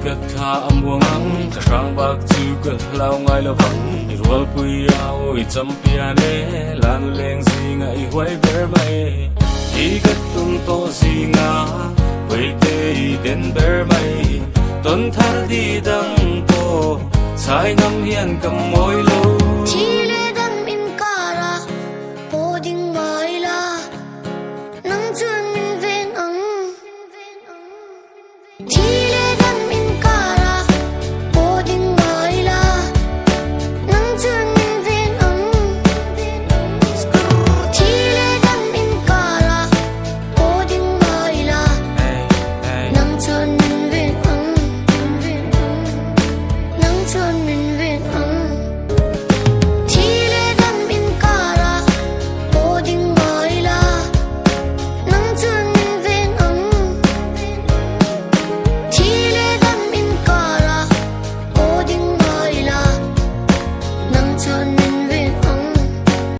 cất tha âm buông ắng cả sang bạc chu cất lao ngay lo vắng ruột bùi ao chấm piane lan leng gì ngại huay bер mày đi cất tung to gì ngã huay tê đến bер mày tuần thar đi đăng po sai ngắm hiền cầm môi lâu